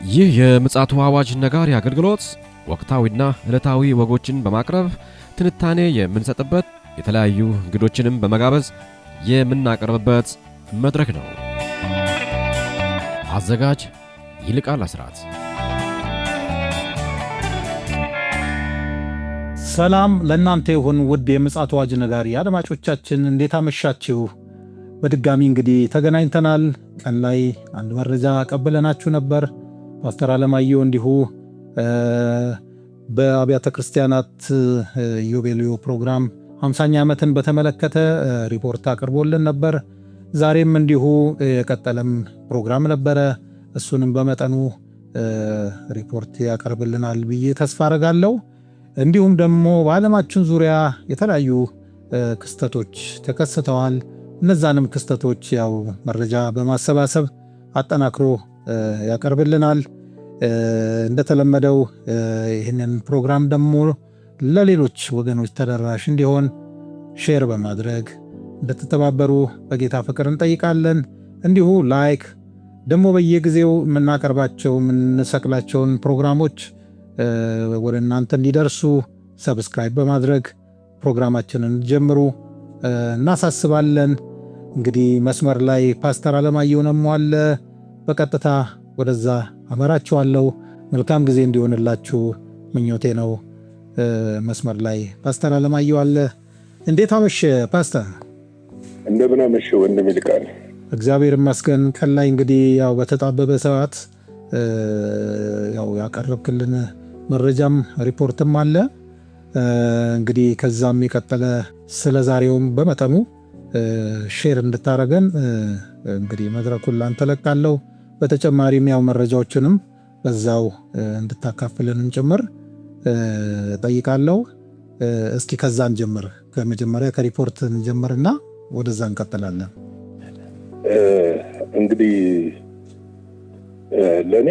ይህ የምጽአቱ አዋጅ ነጋሪ አገልግሎት ወቅታዊና ዕለታዊ ወጎችን በማቅረብ ትንታኔ የምንሰጥበት የተለያዩ እንግዶችንም በመጋበዝ የምናቀርብበት መድረክ ነው። አዘጋጅ ይልቃል አስራት። ሰላም ለእናንተ ይሁን ውድ የምጽአቱ አዋጅ ነጋሪ አድማጮቻችን፣ እንዴት አመሻችሁ? በድጋሚ እንግዲህ ተገናኝተናል። ቀን ላይ አንድ መረጃ ቀበለናችሁ ነበር። ፓስተር አለማየሁ እንዲሁ በአብያተ ክርስቲያናት ኢዮቤልዩ ፕሮግራም 50ኛ ዓመትን በተመለከተ ሪፖርት አቅርቦልን ነበር። ዛሬም እንዲሁ የቀጠለም ፕሮግራም ነበረ። እሱንም በመጠኑ ሪፖርት ያቀርብልናል ብዬ ተስፋ አረጋለሁ። እንዲሁም ደግሞ በዓለማችን ዙሪያ የተለያዩ ክስተቶች ተከስተዋል። እነዛንም ክስተቶች ያው መረጃ በማሰባሰብ አጠናክሮ ያቀርብልናል። እንደተለመደው ይህንን ፕሮግራም ደግሞ ለሌሎች ወገኖች ተደራሽ እንዲሆን ሼር በማድረግ እንድትተባበሩ በጌታ ፍቅር እንጠይቃለን። እንዲሁ ላይክ ደግሞ በየጊዜው የምናቀርባቸው የምንሰቅላቸውን ፕሮግራሞች ወደ እናንተ እንዲደርሱ ሰብስክራይብ በማድረግ ፕሮግራማችንን ጀምሩ እናሳስባለን። እንግዲህ መስመር ላይ ፓስተር አለማየሁ ነሞ አለ። በቀጥታ ወደዛ አመራችኋለሁ። መልካም ጊዜ እንዲሆንላችሁ ምኞቴ ነው። መስመር ላይ ፓስተር አለማየሁ አለ። እንዴት አመሸ ፓስተር? እንደምን አመሸ ወንድም ይልቃል? እግዚአብሔር ይመስገን። ቀን ላይ እንግዲህ ያው በተጣበበ ሰዓት ያው ያቀረብክልን መረጃም ሪፖርትም አለ። እንግዲህ ከዛም የቀጠለ ስለ ዛሬውም በመጠኑ ሼር እንድታረገን እንግዲህ መድረኩን ላንተ ለቃለሁ። በተጨማሪም ያው መረጃዎችንም በዛው እንድታካፍልንም ጭምር ጠይቃለሁ። እስኪ ከዛ እንጀምር። ከመጀመሪያ ከሪፖርት እንጀምርና ወደዛ እንቀጥላለን። እንግዲህ ለኔ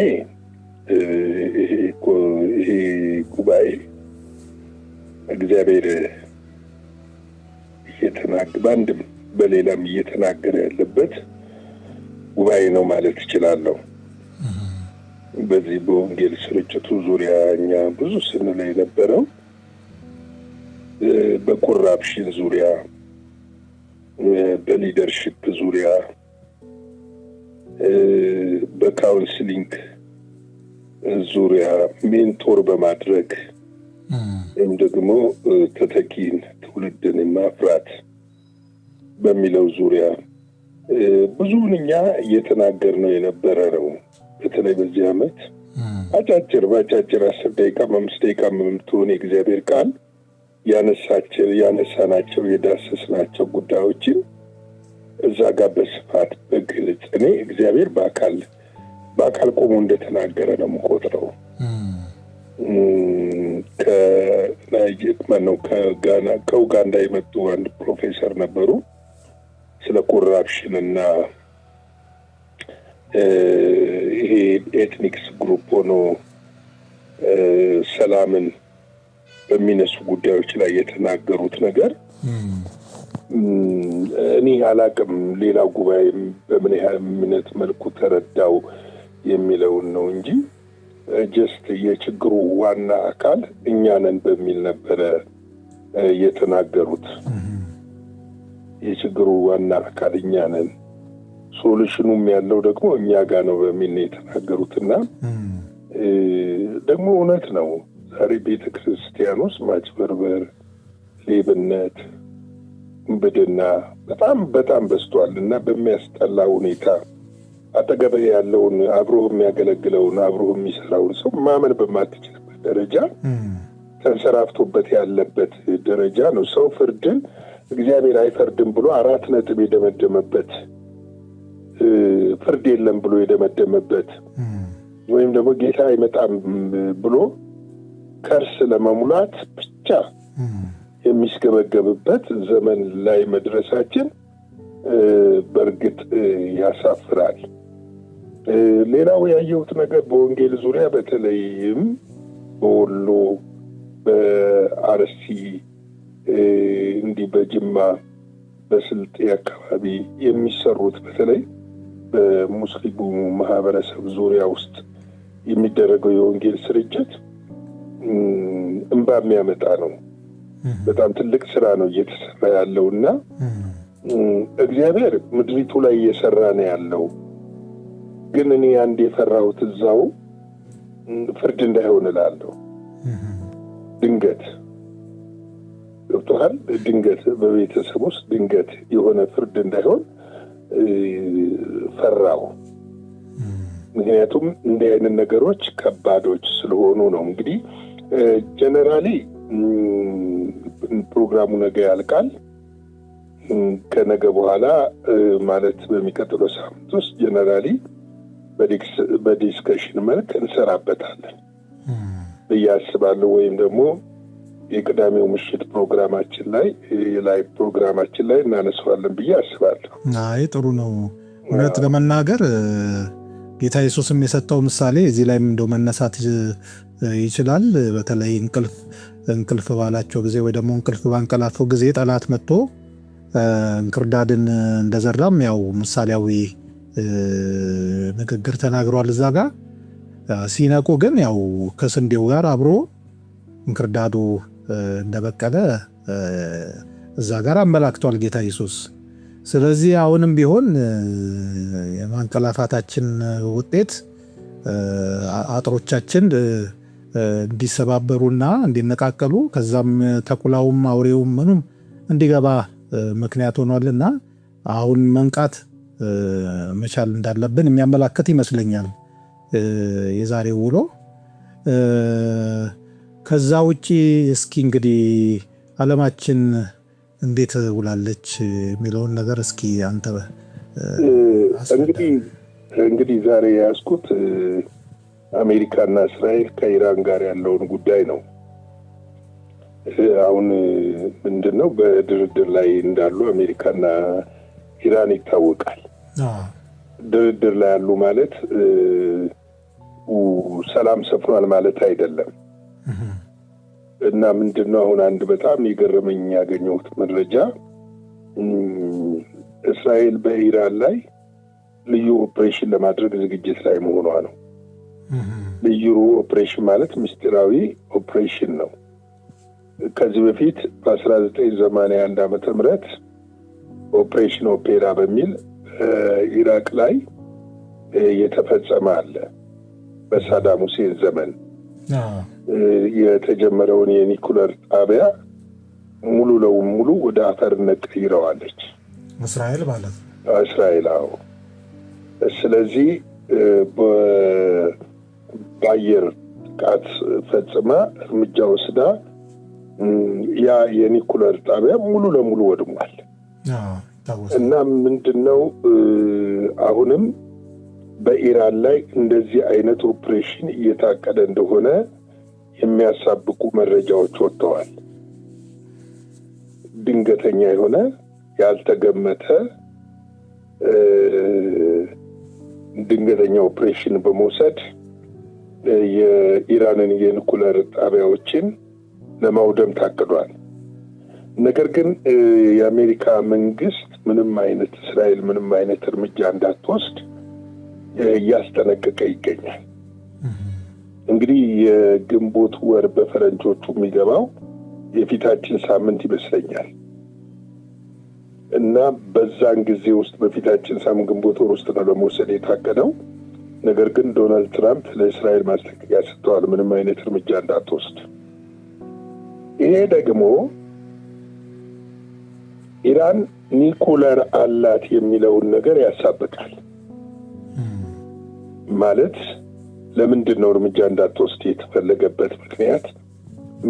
ይሄ ጉባኤ እግዚአብሔር በአንድም በሌላም እየተናገረ ያለበት ጉባኤ ነው ማለት እችላለሁ። በዚህ በወንጌል ስርጭቱ ዙሪያ እኛ ብዙ ስንል የነበረው በኮራፕሽን ዙሪያ፣ በሊደርሺፕ ዙሪያ፣ በካውንስሊንግ ዙሪያ ሜንቶር በማድረግ ወይም ደግሞ ተተኪን ትውልድን ማፍራት በሚለው ዙሪያ ብዙውን እኛ እየተናገርነው የነበረ ነው። በተለይ በዚህ ዓመት በአጫጭር 10 ደቂቃ 5 ደቂቃ የምትሆን የእግዚአብሔር ቃል ያነሳናቸው የዳሰስናቸው ጉዳዮችን እዛ ጋር በስፋት በግልጽ እኔ እግዚአብሔር በአካል ቆሞ እንደተናገረ ነው የምቆጥረው። ከኡጋንዳ የመጡ አንድ ፕሮፌሰር ነበሩ። ስለ ኮራፕሽን እና ይሄ ኤትኒክስ ግሩፕ ሆኖ ሰላምን በሚነሱ ጉዳዮች ላይ የተናገሩት ነገር እኔ አላቅም ሌላው ጉባኤም በምን ያህል መልኩ ተረዳው የሚለውን ነው እንጂ ጀስት የችግሩ ዋና አካል እኛ ነን በሚል ነበረ የተናገሩት። የችግሩ ዋና አካል እኛ ነን፣ ሶሉሽኑም ያለው ደግሞ እኛ ጋር ነው በሚል ነው የተናገሩትና ደግሞ እውነት ነው። ዛሬ ቤተክርስቲያን ውስጥ ማጭበርበር፣ ሌብነት፣ ውንብድና በጣም በዝቷል እና በሚያስጠላ ሁኔታ አጠገብ ያለውን አብሮህ የሚያገለግለውን አብሮህ የሚሰራውን ሰው ማመን በማትችልበት ደረጃ ተንሰራፍቶበት ያለበት ደረጃ ነው። ሰው ፍርድን እግዚአብሔር አይፈርድም ብሎ 4 ነጥብ የደመደመበት፣ ፍርድ የለም ብሎ የደመደመበት፣ ወይም ደግሞ ጌታ አይመጣም ብሎ ከርስ ለመሙላት ብቻ የሚስገበገብበት ዘመን ላይ መድረሳችን በእርግጥ ያሳፍራል። ሌላው ያየሁት ነገር በወንጌል ዙሪያ በተለይም በወሎ፣ በአርሲ፣ እንዲህ በጅማ፣ በስልጤ አካባቢ የሚሰሩት በተለይ በሙስሊሙ ማህበረሰብ ዙሪያ ውስጥ የሚደረገው የወንጌል ስርጭት እንባ የሚያመጣ ነው። በጣም ትልቅ ስራ ነው እየተሰራ ያለውና እግዚአብሔር ምድሪቱ ላይ እየሰራ ነው ያለው። ግን እኔ አንድ የፈራሁት እዛው ፍርድ እንዳይሆን እላለሁ። ድንገት ገብቶሃል? ድንገት በቤተሰብ ውስጥ ድንገት የሆነ ፍርድ እንዳይሆን ፈራው። ምክንያቱም እንዲህ አይነት ነገሮች ከባዶች ስለሆኑ ነው። እንግዲህ ጀነራሊ ፕሮግራሙ ነገ ያልቃል። ከነገ በኋላ ማለት በሚቀጥለው ሳምንት ውስጥ ጀነራሊ በዲስከሽን መልክ እንሰራበታለን ብዬ አስባለሁ። ወይም ደግሞ የቅዳሜው ምሽት ፕሮግራማችን ላይ የላይቭ ፕሮግራማችን ላይ እናነሳዋለን ብዬ አስባለሁ። አይ ጥሩ ነው። እውነት ለመናገር ጌታ ኢየሱስም የሰጠው ምሳሌ እዚህ ላይም እንደው መነሳት ይችላል። በተለይ እንቅልፍ ባላቸው ጊዜ ወይ ደግሞ እንቅልፍ ባንቀላፈው ጊዜ ጠላት መጥቶ እንክርዳድን እንደዘራም ያው ምሳሌያዊ ንግግር ተናግሯል እዛ ጋር። ሲነቁ ግን ያው ከስንዴው ጋር አብሮ እንክርዳዱ እንደበቀለ እዛ ጋር አመላክቷል ጌታ ኢየሱስ። ስለዚህ አሁንም ቢሆን የማንቀላፋታችን ውጤት አጥሮቻችን እንዲሰባበሩና እንዲነቃቀሉ ከዛም ተኩላውም አውሬውም ምኑም እንዲገባ ምክንያት ሆኗልና አሁን መንቃት መቻል እንዳለብን የሚያመላክት ይመስለኛል የዛሬው ውሎ። ከዛ ውጪ እስኪ እንግዲህ ዓለማችን እንዴት ውላለች የሚለውን ነገር እስኪ አንተ እንግዲህ ዛሬ ያስኩት አሜሪካና እስራኤል ከኢራን ጋር ያለውን ጉዳይ ነው። አሁን ምንድነው በድርድር ላይ እንዳሉ አሜሪካና ኢራን ይታወቃል። ድርድር ላይ ያሉ ማለት ሰላም ሰፍኗል ማለት አይደለም። እና ምንድነው አሁን አንድ በጣም የገረመኝ ያገኘሁት መረጃ እስራኤል በኢራን ላይ ልዩ ኦፕሬሽን ለማድረግ ዝግጅት ላይ መሆኗ ነው። ልዩ ኦፕሬሽን ማለት ምስጢራዊ ኦፕሬሽን ነው። ከዚህ በፊት በ1981 ዓመተ ምህረት ኦፕሬሽን ኦፔራ በሚል ኢራቅ ላይ የተፈጸመ አለ። በሳዳም ሁሴን ዘመን የተጀመረውን የኒኩለር ጣቢያ ሙሉ ለሙሉ ወደ አፈርነት ቀይረዋለች እስራኤል ማለት ነው። እስራኤል አዎ። ስለዚህ በአየር ጥቃት ፈጽማ እርምጃ ወስዳ ያ የኒኩለር ጣቢያ ሙሉ ለሙሉ ወድሟል። እና ምንድነው አሁንም በኢራን ላይ እንደዚህ አይነት ኦፕሬሽን እየታቀደ እንደሆነ የሚያሳብቁ መረጃዎች ወጥተዋል። ድንገተኛ የሆነ ያልተገመተ ድንገተኛ ኦፕሬሽን በመውሰድ የኢራንን የኒኩለር ጣቢያዎችን ለማውደም ታቅዷል። ነገር ግን የአሜሪካ መንግስት ምንም አይነት እስራኤል ምንም አይነት እርምጃ እንዳትወስድ እያስጠነቀቀ ይገኛል። እንግዲህ የግንቦት ወር በፈረንጆቹ የሚገባው የፊታችን ሳምንት ይመስለኛል እና በዛን ጊዜ ውስጥ በፊታችን ሳምንት ግንቦት ወር ውስጥ ነው ለመውሰድ የታቀደው። ነገር ግን ዶናልድ ትራምፕ ለእስራኤል ማስጠንቀቂያ ሰጥተዋል፣ ምንም አይነት እርምጃ እንዳትወስድ። ይሄ ደግሞ ኢራን ኒኩለር አላት የሚለውን ነገር ያሳብቃል። ማለት ለምንድን ነው እርምጃ እንዳትወስድ የተፈለገበት ምክንያት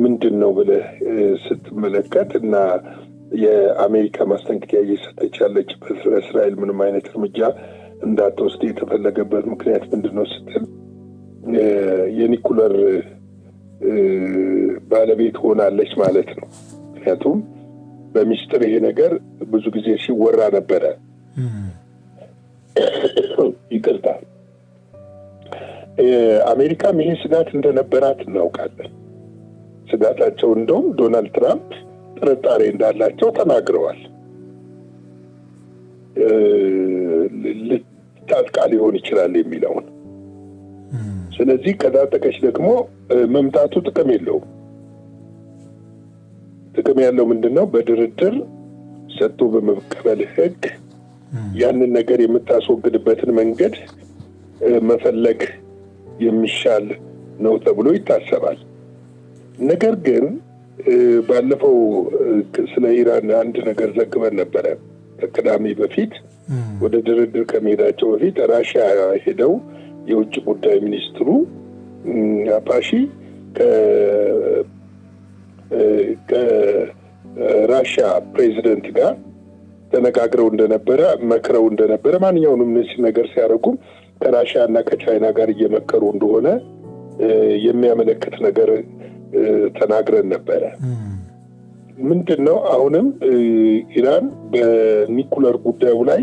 ምንድን ነው ብለህ ስትመለከት እና የአሜሪካ ማስጠንቀቂያ እየሰጠች ያለችበት ለእስራኤል ምንም አይነት እርምጃ እንዳትወስድ የተፈለገበት ምክንያት ምንድን ነው ስትል የኒኩለር ባለቤት ሆናለች ማለት ነው። ምክንያቱም በሚስጥር ይሄ ነገር ብዙ ጊዜ ሲወራ ነበረ። ይቅርታ፣ አሜሪካም ይሄ ስጋት እንደነበራት እናውቃለን። ስጋታቸው እንደውም ዶናልድ ትራምፕ ጥርጣሬ እንዳላቸው ተናግረዋል። ልታጥቃ ሊሆን ይችላል የሚለውን ስለዚህ ከታጠቀች ደግሞ መምታቱ ጥቅም የለውም። ጥቅም ያለው ምንድነው? በድርድር ሰጥቶ በመቀበል ህግ ያንን ነገር የምታስወግድበትን መንገድ መፈለግ የሚሻል ነው ተብሎ ይታሰባል። ነገር ግን ባለፈው ስለ ኢራን አንድ ነገር ዘግበን ነበረ። ከቅዳሜ በፊት ወደ ድርድር ከመሄዳቸው በፊት ራሽያ ሄደው የውጭ ጉዳይ ሚኒስትሩ አባሺ ከራሽያ ፕሬዚደንት ጋር ተነጋግረው እንደነበረ መክረው እንደነበረ ማንኛውንም ነገር ሲያደርጉም ከራሽያ እና ከቻይና ጋር እየመከሩ እንደሆነ የሚያመለክት ነገር ተናግረን ነበረ። ምንድነው አሁንም ኢራን በኒኩለር ጉዳዩ ላይ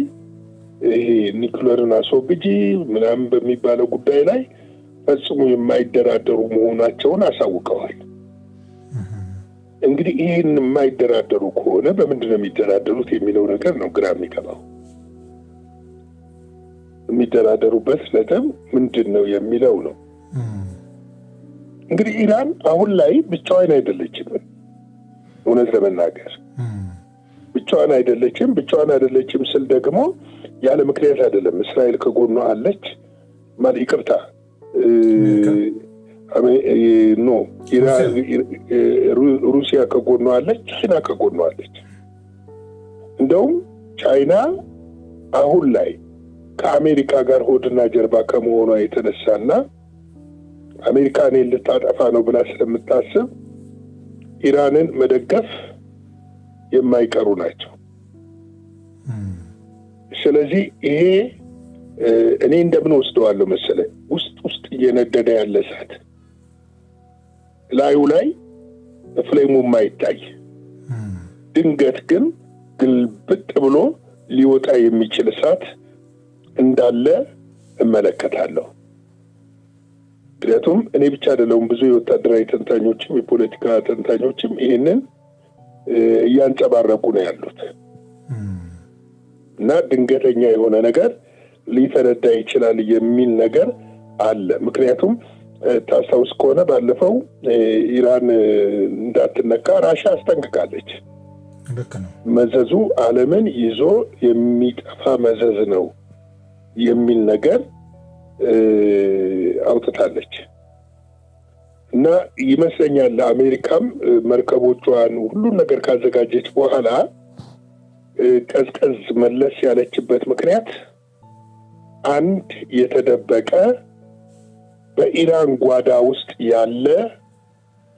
ይሄ ኒኩለርን አስወግጂ ምናምን በሚባለው ጉዳይ ላይ ፈጽሞ የማይደራደሩ መሆናቸውን አሳውቀዋል። እንግዲህ ይህን የማይደራደሩ ከሆነ በምንድነው የሚደራደሩት የሚለው ነገር ነው ግራ የሚገባው። የሚደራደሩበት ነጥብ ምንድነው የሚለው ነው። እንግዲህ ኢራን አሁን ላይ ብቻዋን አይደለችም። እውነት ለመናገር ብቻዋን አይደለችም ስል ደግሞ ያለ ምክንያት አይደለም። እስራኤል ከጎኗ አለች ማለት ይቅርታ ሩሲያ ከጎኗ አለች፣ ቻይና ከጎኗ አለች። እንደውም ቻይና አሁን ላይ ከአሜሪካ ጋር ሆድና ጀርባ ከመሆኗ የተነሳና አሜሪካ እኔን ልታጠፋ ነው ብላ ስለምታስብ ኢራንን መደገፍ የማይቀሩ ናቸው። ስለዚህ ይሄ እኔ እንደምን ወስደዋለሁ መሰለህ፣ ውስጥ እየነደደ ያለ እሳት ላዩ ላይ ፍሌሙ የማይታይ ድንገት ግን ግልብጥ ብሎ ሊወጣ የሚችል እሳት እንዳለ እመለከታለሁ። ምክንያቱም እኔ ብቻ አይደለሁም፣ ብዙ የወታደራዊ ተንታኞችም የፖለቲካ ተንታኞችም ይህንን እያንጸባረቁ ነው ያሉት እና ድንገተኛ የሆነ ነገር ሊፈነዳ ይችላል የሚል ነገር አለ። ምክንያቱም ታስታውስ ከሆነ ባለፈው ኢራን እንዳትነካ ራሽያ አስጠንቅቃለች። መዘዙ ዓለምን ይዞ የሚጠፋ መዘዝ ነው የሚል ነገር አውጥታለች እና ይመስለኛል ለአሜሪካም መርከቦቿን ሁሉን ነገር ካዘጋጀች በኋላ ቀዝቀዝ መለስ ያለችበት ምክንያት አንድ የተደበቀ በኢራን ጓዳ ውስጥ ያለ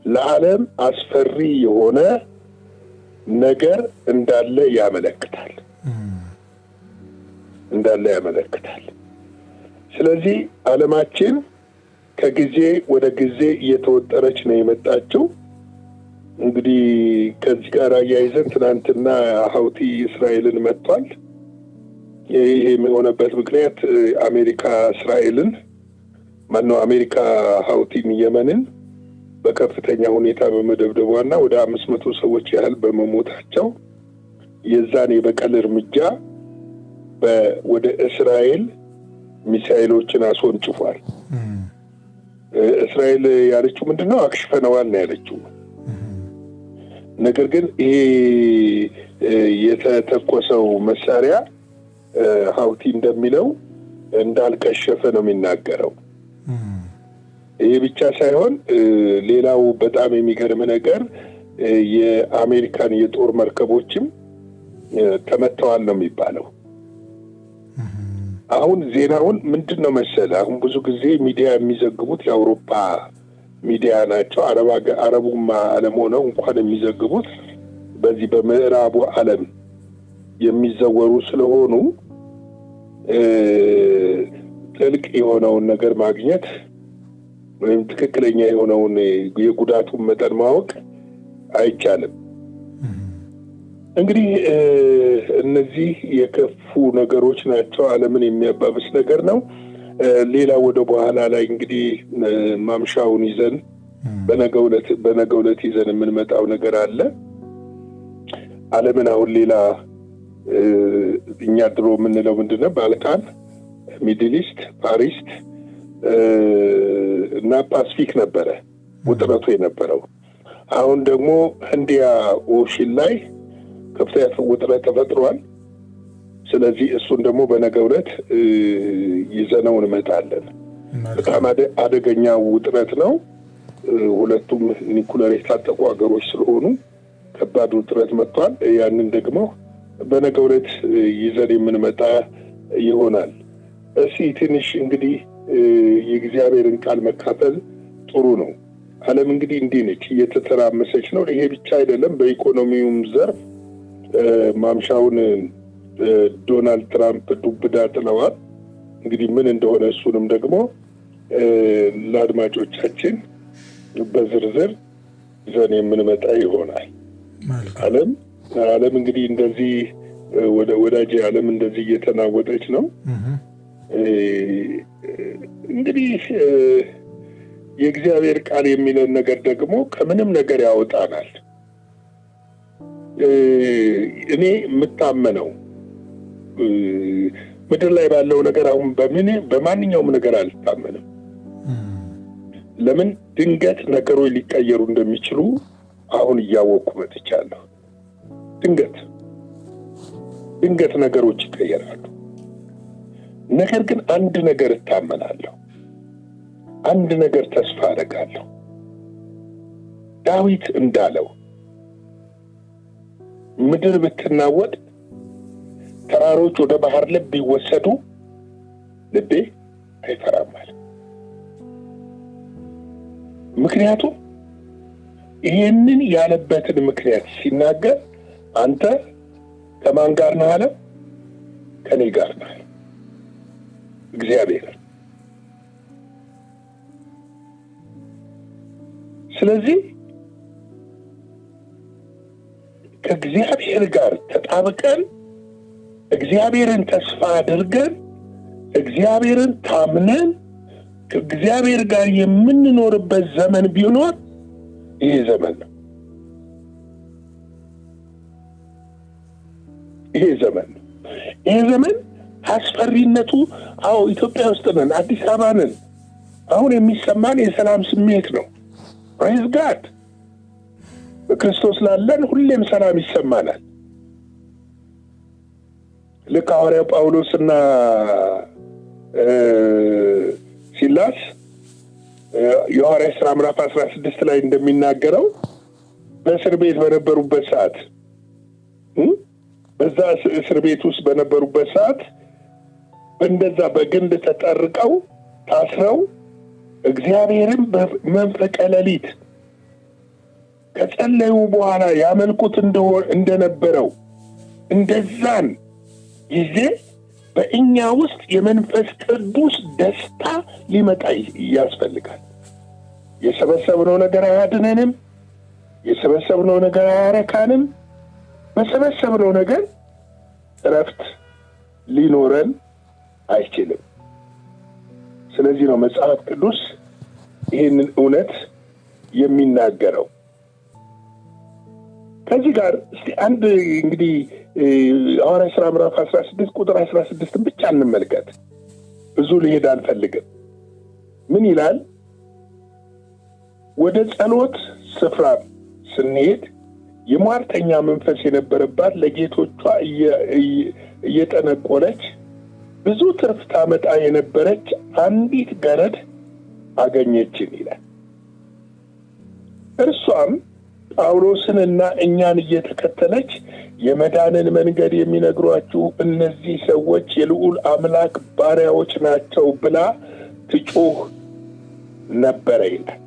ለዓለም አስፈሪ የሆነ ነገር እንዳለ ያመለክታል። ስለዚህ ዓለማችን ከጊዜ ወደ ጊዜ እየተወጠረች ነው የመጣችው። እንግዲህ ከዚህ ጋር አያይዘን ትናንትና ሀውቲ እስራኤልን መጥቷል። ይሄ የሆነበት ምክንያት አሜሪካ ሀውቲን የመንን በከፍተኛ ሁኔታ በመደብደቧና ወደ 500 ሰዎች ያህል በመሞታቸው የዛን የበቀል እርምጃ ወደ እስራኤል ሚሳኤሎችን አስወንጭፏል። እስራኤል ያለችው ምንድነው? አክሽፈነዋል ነው ያለችው። ነገር ግን ይሄ የተተኮሰው መሳሪያ ሀውቲ እንደሚለው እንዳልከሸፈ ነው የሚናገረው። ይሄ ብቻ ሳይሆን ሌላው በጣም የሚገርም ነገር የአሜሪካን የጦር መርከቦችም ተመተዋል ነው የሚባለው። አሁን ዜናውን ምንድነው መሰለ፣ አሁን ብዙ ጊዜ ሚዲያ የሚዘግቡት የአውሮፓ ሚዲያ ናቸው። አረቡማ ዓለም ሆነው እንኳን የሚዘግቡት በዚህ በምዕራቡ ዓለም የሚዘወሩ ስለሆኑ ጥልቅ የሆነውን ነገር ማግኘት ወይም ትክክለኛ የሆነውን የጉዳቱን መጠን ማወቅ አይቻልም። እንግዲህ እነዚህ የከፉ ነገሮች ናቸው። ዓለምን የሚያባብስ ነገር ነው። ሌላ ወደ በኋላ ላይ እንግዲህ ማምሻውን ይዘን በነገው ዕለት ይዘን የምንመጣው ነገር አለ። ዓለምን አሁን ሌላ እኛ ድሮ የምንለው ምንድነው? ባልካን፣ ሚድል ኢስት፣ ፋር ኢስት እና ፓሲፊክ ነበረ ውጥረቱ የነበረው። አሁን ደግሞ ህንዲያ ኦሽን ላይ ከፍተኛ ውጥረት ተፈጥሯል። ስለዚህ እሱን ደግሞ በነገው ዕለት ይዘነው እንመጣለን። በጣም አደገኛ ውጥረት ነው። ሁለቱም ኒኩለር የታጠቁ ሀገሮች ስለሆኑ ከባድ ውጥረት መጥቷል። ያንን ደግሞ በነገው ዕለት ይዘን የምንመጣ ይሆናል። እስኪ ትንሽ እንግዲህ የእግዚአብሔርን ቃል መካፈል ጥሩ ነው። ዓለም እንግዲህ እንዲህ ነች፣ እየተተራመሰች ነው። ይሄ ብቻ አይደለም፣ በኢኮኖሚውም ዘርፍ ማምሻውን ዶናልድ ትራምፕ ዱብዳ ጥለዋል። እንግዲህ ምን እንደሆነ እሱንም ደግሞ ለአድማጮቻችን በዝርዝር ይዘን የምንመጣ ይሆናል። ዓለም እንግዲህ እንደዚህ ወዳጅ ዓለም እንደዚህ እየተናወጠች ነው። እንግዲህ የእግዚአብሔር ቃል የሚለን ነገር ደግሞ ከምንም ነገር ያወጣናል። እኔ የምታመነው ምድር ላይ ባለው ነገር አሁን በማንኛውም ነገር አልታመንም። ለምን? ድንገት ነገሮች ሊቀየሩ እንደሚችሉ አሁን እያወቅኩ መጥቻለሁ። ድንገት ነገሮች ይቀየራሉ። ነገር ግን አንድ ነገር እታመናለሁ፣ አንድ ነገር ተስፋ አደርጋለሁ። ዳዊት እንዳለው ምድር ብትናወጥ፣ ተራሮች ወደ ባህር ልብ ቢወሰዱ ልቤ አይፈራም አለ። ምክንያቱም ይህንን ያለበትን ምክንያት ሲናገር አንተ ከማን ጋር ነህ አለ? ከኔ ጋር ነህ እግዚአብሔር። ስለዚህ ከእግዚአብሔር ጋር ተጣብቀን እግዚአብሔርን ተስፋ አድርገን እግዚአብሔርን ታምነን ከእግዚአብሔር ጋር የምንኖርበት ዘመን ቢኖር ይሄ ዘመን ነው። ይሄ ዘመን አስፈሪነቱ፣ ኢትዮጵያ ውስጥ ነን፣ አዲስ አበባ ነን። አሁን የሚሰማን የሰላም ስሜት ነው። ፕሬዝ ጋድ። በክርስቶስ ላለን ሁሌም ሰላም ይሰማናል። ልክ ሐዋርያው ጳውሎስና ሲላስ የሐዋርያት ሥራ ምዕራፍ 16 ላይ እንደሚናገረው በእስር ቤት በነበሩበት ሰዓት በዛ እስር ቤት ውስጥ በነበሩበት ሰዓት እንደዛ በግንድ ተጠርቀው ታስረው እግዚአብሔርን በመንፈቀ ሌሊት ከጸለዩ በኋላ ያመልኩት እንደነበረው እንደዛን ጊዜ በእኛ ውስጥ የመንፈስ ቅዱስ ደስታ ሊመጣ ያስፈልጋል። የሰበሰብነው ነገር አያድነንም። የሰበሰብነው ነገር አያረካንም። በሰበሰብነው ነገር እረፍት ሊኖረን አይችልም። ስለዚህ ነው መጽሐፍ ቅዱስ ይህንን እውነት የሚናገረው። ከዚህ ጋር እስቲ አንድ እንግዲህ ሐዋርያት ሥራ ምዕራፍ 16 ቁጥር 16 ብቻ እንመልከት። ብዙ ልሄድ አልፈልግም። ምን ይላል? ወደ ጸሎት ስፍራ ስንሄድ የሟርተኛ መንፈስ የነበረባት ለጌቶቿ እየጠነቆለች ብዙ ትርፍ ታመጣ የነበረች አንዲት ገረድ አገኘችን ይላል። እርሷም ጳውሎስንና እኛን እየተከተለች የመዳንን መንገድ የሚነግሯችሁ እነዚህ ሰዎች የልዑል አምላክ ባሪያዎች ናቸው ብላ ትጮህ ነበረ ይላል።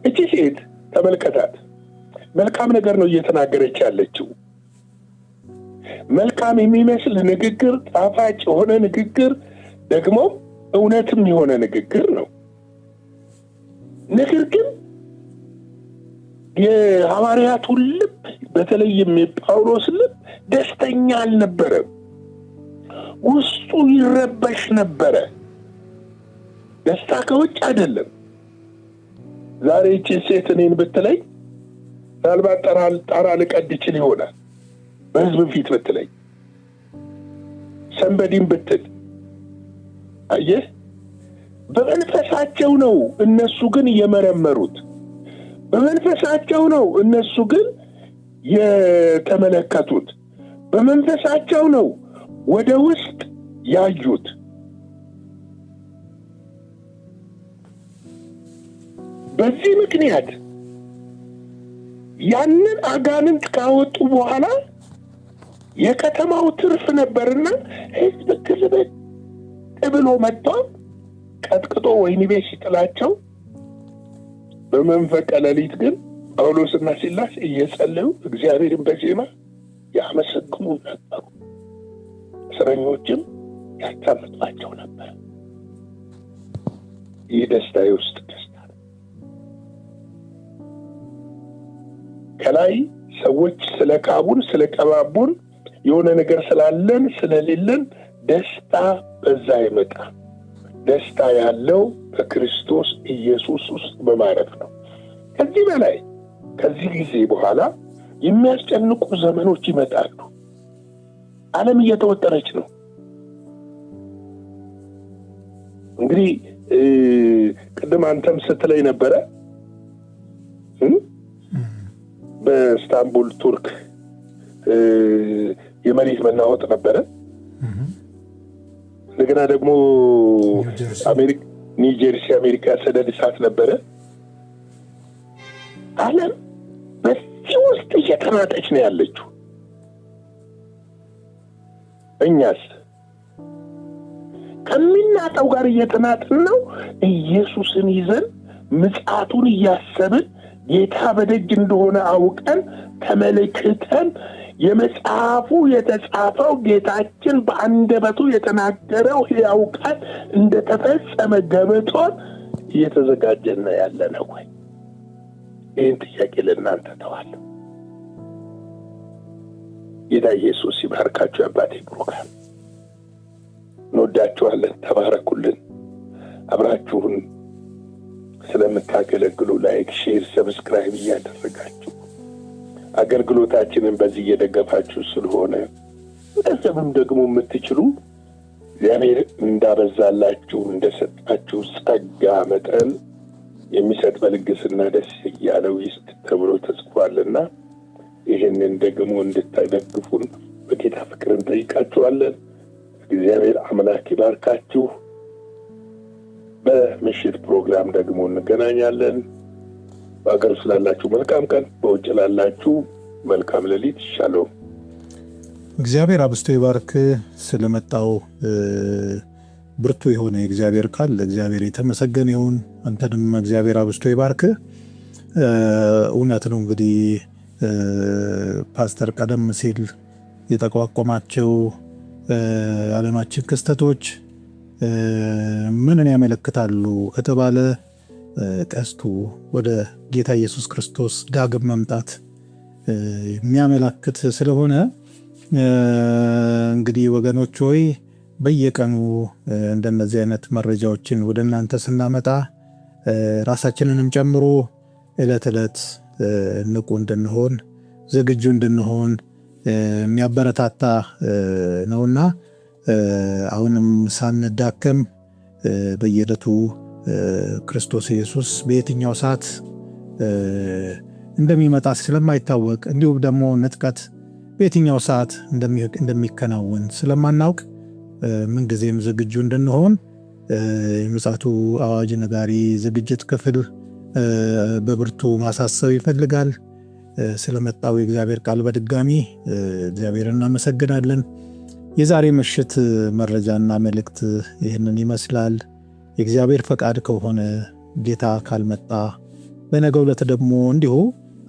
እቺ ሴት ተመልከታት፣ መልካም ነገር ነው እየተናገረች ያለችው። መልካም የሚመስል ንግግር፣ ጣፋጭ የሆነ ንግግር፣ ደግሞ እውነትም የሆነ ንግግር ነው። ነገር ግን የሐዋርያቱ ልብ በተለይም የጳውሎስ ልብ ደስተኛ አልነበረም። ውስጡ ይረበሽ ነበረ። ደስታ ከውጭ አይደለም። ዛሬ እቺ ሴት እኔን ብትለኝ ምናልባት ጣራ ልቀድ ይችል ይሆናል። በህዝብ ፊት ብትለኝ፣ ሰንበዲን ብትል፣ አየህ በመንፈሳቸው ነው እነሱ ግን የመረመሩት። በመንፈሳቸው ነው እነሱ ግን የተመለከቱት። በመንፈሳቸው ነው ወደ ውስጥ ያዩት። በዚህ ምክንያት ያንን አጋንንት ካወጡ በኋላ የከተማው ትርፍ ነበርና ሕዝብ ግልብጥ ብሎ መጥቶ ቀጥቅጦ ወህኒ ቤት ሲጥላቸው፣ በመንፈቀ ሌሊት ግን ጳውሎስና ሲላስ እየጸለዩ እግዚአብሔርን በዜማ ያመሰግኑ ነበሩ። እስረኞችም ያዳምጧቸው ነበር። ይህ ደስታ ውስጥ ደስታ ነው። ከላይ ሰዎች ስለካቡን ስለቀባቡን የሆነ ነገር ስላለን ስለሌለን ደስታ በዛ ይመጣ። ደስታ ያለው በክርስቶስ ኢየሱስ ውስጥ በማረፍ ነው። ከዚህ በላይ ከዚህ ጊዜ በኋላ የሚያስጨንቁ ዘመኖች ይመጣሉ። ዓለም እየተወጠረች ነው። እንግዲህ ቅድም አንተም ስትለይ ነበረ በኢስታንቡል ቱርክ የመሬት መናወጥ ነበረ። እንደገና ደግሞ ኒውጀርሲ አሜሪካ ሰደድ እሳት ነበረ። ዓለም በዚህ ውስጥ እየተናጠች ነው ያለችው። እኛስ ከሚናጠው ጋር እየተናጥን ነው። ኢየሱስን ይዘን ምጽአቱን እያሰብን ጌታ በደጅ እንደሆነ አውቀን ተመልክተን የመጽሐፉ የተጻፈው ጌታችን በአንደበቱ የተናገረው ሕያው ቃል እንደተፈጸመ ገብቶን እየተዘጋጀን ያለነው ወይ? ይህን ጥያቄ ለእናንተ ተዋለሁ። ጌታ ኢየሱስ ይባርካችሁ። አባቴ ብሩካን እንወዳችኋለን። ተባረኩልን። አብራችሁን ስለምታገለግሉ ላይክ፣ ሼር፣ ሰብስክራይብ እያደረጋችሁ አገልግሎታችንን በዚህ እየደገፋችሁ ስለሆነ ለሰብም ደግሞ የምትችሉ እግዚአብሔር እንዳበዛላችሁ እንደሰጣችሁ ጸጋ መጠን የሚሰጥ በልግስና ደስ እያለው ይስጥ ተብሎ ተጽፏልና ይህንን ደግሞ እንድታደግፉን በጌታ ፍቅር እንጠይቃችኋለን። እግዚአብሔር አምላክ ይባርካችሁ። በምሽት ፕሮግራም ደግሞ እንገናኛለን። በአገር ስላላችሁ መልካም ቀን፣ በውጭ ላላችሁ መልካም ሌሊት። ሻሎም። እግዚአብሔር አብስቶ ይባርክ። ስለመጣው ብርቱ የሆነ የእግዚአብሔር ቃል እግዚአብሔር የተመሰገነ ይሁን። አንተንም እግዚአብሔር አብስቶ ይባርክ። እውነት ነው እንግዲህ ፓስተር ቀደም ሲል የተቋቋማቸው ዓለማችን ክስተቶች ምንን ያመለክታሉ ከተባለ ቀስቱ ወደ ጌታ ኢየሱስ ክርስቶስ ዳግም መምጣት የሚያመለክት ስለሆነ እንግዲህ ወገኖች ሆይ በየቀኑ እንደነዚህ አይነት መረጃዎችን ወደ እናንተ ስናመጣ ራሳችንንም ጨምሮ ዕለት ዕለት ንቁ እንድንሆን ዝግጁ እንድንሆን የሚያበረታታ ነውና አሁንም ሳንዳከም በየዕለቱ ክርስቶስ ኢየሱስ በየትኛው ሰዓት እንደሚመጣ ስለማይታወቅ እንዲሁም ደግሞ ንጥቀት በየትኛው ሰዓት እንደሚከናወን ስለማናውቅ ምንጊዜም ዝግጁ እንድንሆን የምጽአቱ አዋጅ ነጋሪ ዝግጅት ክፍል በብርቱ ማሳሰብ ይፈልጋል። ስለመጣው የእግዚአብሔር ቃል በድጋሚ እግዚአብሔርን እናመሰግናለን። የዛሬ ምሽት መረጃና መልእክት ይህንን ይመስላል። የእግዚአብሔር ፈቃድ ከሆነ ጌታ ካልመጣ በነገው ዕለት ደግሞ እንዲሁ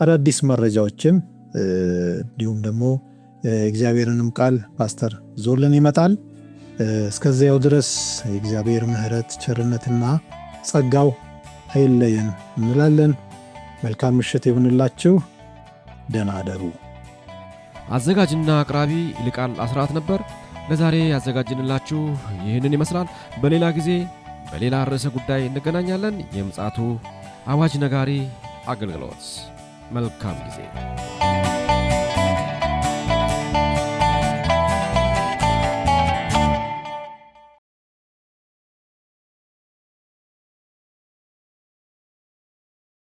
አዳዲስ መረጃዎችን እንዲሁም ደግሞ እግዚአብሔርንም ቃል ፓስተር ዞልን ይመጣል። እስከዚያው ድረስ የእግዚአብሔር ምሕረት ቸርነትና ጸጋው አይለየን እንላለን። መልካም ምሽት ይሁንላችሁ። ደህና አደሩ። አዘጋጅና አቅራቢ ይልቃል አስራት ነበር። ለዛሬ ያዘጋጅንላችሁ ይህንን ይመስላል። በሌላ ጊዜ በሌላ ርዕሰ ጉዳይ እንገናኛለን። የምጽአቱ አዋጅ ነጋሪ አገልግሎት። መልካም ጊዜ